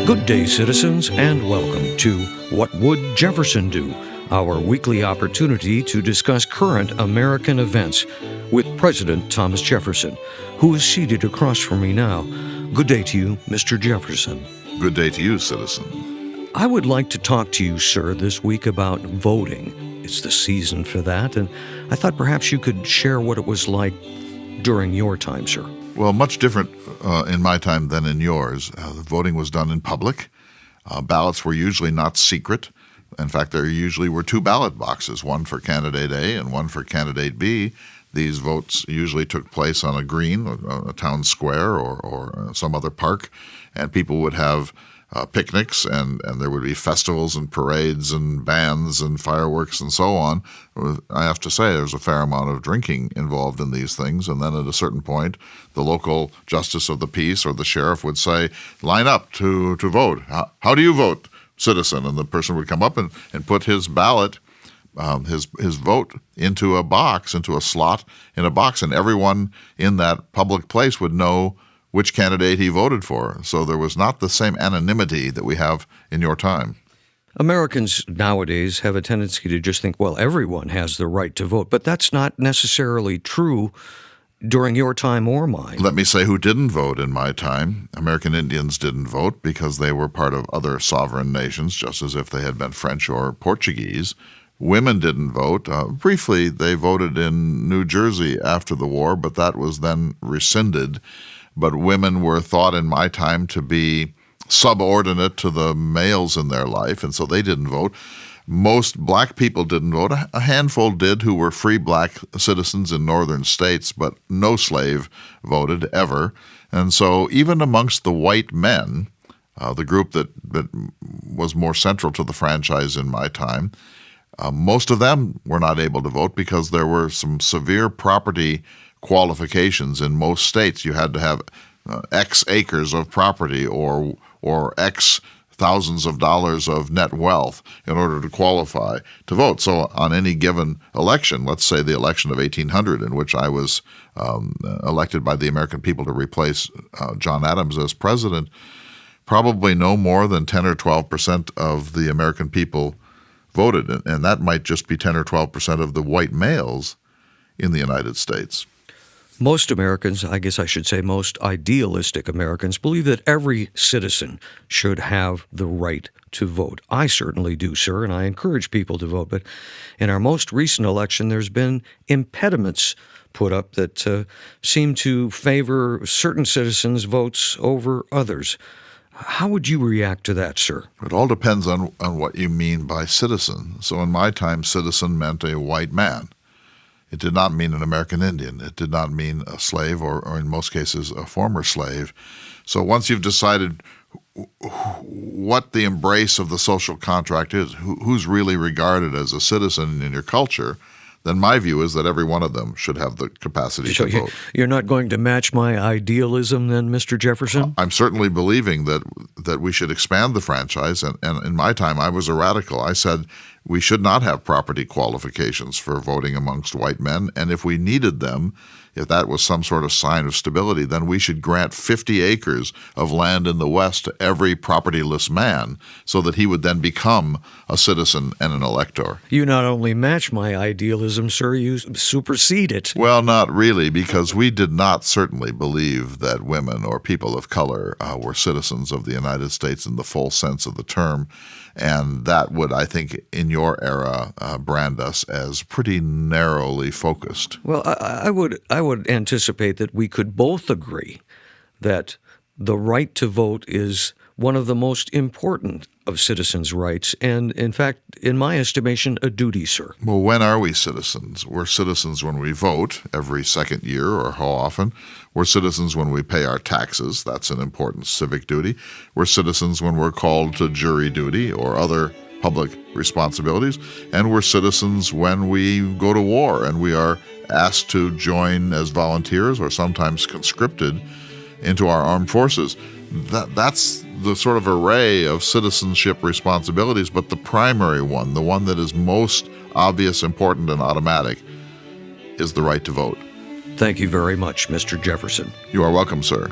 Good day, citizens, and welcome to What Would Jefferson Do?, our weekly opportunity to discuss current American events with President Thomas Jefferson, who is seated across from me now. Good day to you, Mr. Jefferson. Good day to you, citizen. I would like to talk to you, sir, this week about voting. It's the season for that, and I thought perhaps you could share what it was like during your time, sir. Well, much different in my time than in yours. The voting was done in public. Ballots were usually not secret. In fact, there usually were two ballot boxes, one for candidate A and one for candidate B. These votes usually took place on a green, a town square, or some other park, and people would have picnics, and there would be festivals and parades and bands and fireworks and so on. I have to say there's a fair amount of drinking involved in these things, and then at a certain point, the local justice of the peace or the sheriff would say, line up to vote. How do you vote, citizen? And the person would come up and put his ballot, his vote into a box, into a slot in a box, and everyone in that public place would know which candidate he voted for. So there was not the same anonymity that we have in your time. Americans nowadays have a tendency to just think, well, everyone has the right to vote, but that's not necessarily true during your time or mine. Let me say who didn't vote in my time. American Indians didn't vote because they were part of other sovereign nations, just as if they had been French or Portuguese. Women didn't vote. Briefly, they voted in New Jersey after the war, but that was then rescinded. But women were thought in my time to be subordinate to the males in their life, and so they didn't vote. Most black people didn't vote. A handful did who were free black citizens in northern states, but no slave voted ever. And so even amongst the white men, the group that was more central to the franchise in my time, most of them were not able to vote because there were some severe property qualifications in most states. You had to have X acres of property or X thousands of dollars of net wealth in order to qualify to vote. So on any given election, let's say the election of 1800, in which I was elected by the American people to replace John Adams as president, probably no more than 10 or 12% of the American people voted. And that might just be 10 or 12% of the white males in the United States. Most Americans, I guess I should say most idealistic Americans, believe that every citizen should have the right to vote. I certainly do, sir, and I encourage people to vote. But in our most recent election, there's been impediments put up that seem to favor certain citizens' votes over others. How would you react to that, sir? It all depends on what you mean by citizen. So in my time, citizen meant a white man. It did not mean an American Indian. It did not mean a slave or in most cases, a former slave. So once you've decided what the embrace of the social contract is, who's really regarded as a citizen in your culture, then my view is that every one of them should have the capacity to vote. You're not going to match my idealism then, Mr. Jefferson? I'm certainly believing that we should expand the franchise. And in my time, I was a radical. I said we should not have property qualifications for voting amongst white men. And if we needed them, if that was some sort of sign of stability, then we should grant 50 acres of land in the West to every propertyless man so that he would then become a citizen and an elector. You not only match my idealism, sir, you supersede it. Well, not really, because we did not certainly believe that women or people of color were citizens of the United States in the full sense of the term. And that would, I think, in your era, brand us as pretty narrowly focused. Well, I would anticipate that we could both agree that the right to vote is one of the most important of citizens' rights, and in fact, in my estimation, a duty, sir. Well, when are we citizens? We're citizens when we vote every second year, or how often? We're citizens when we pay our taxes. That's an important civic duty. We're citizens when we're called to jury duty or other public responsibilities. And we're citizens when we go to war and we are asked to join as volunteers or sometimes conscripted into our armed forces. That's the sort of array of citizenship responsibilities, but the primary one, the one that is most obvious, important, and automatic, is the right to vote. Thank you very much, Mr. Jefferson. You are welcome, sir.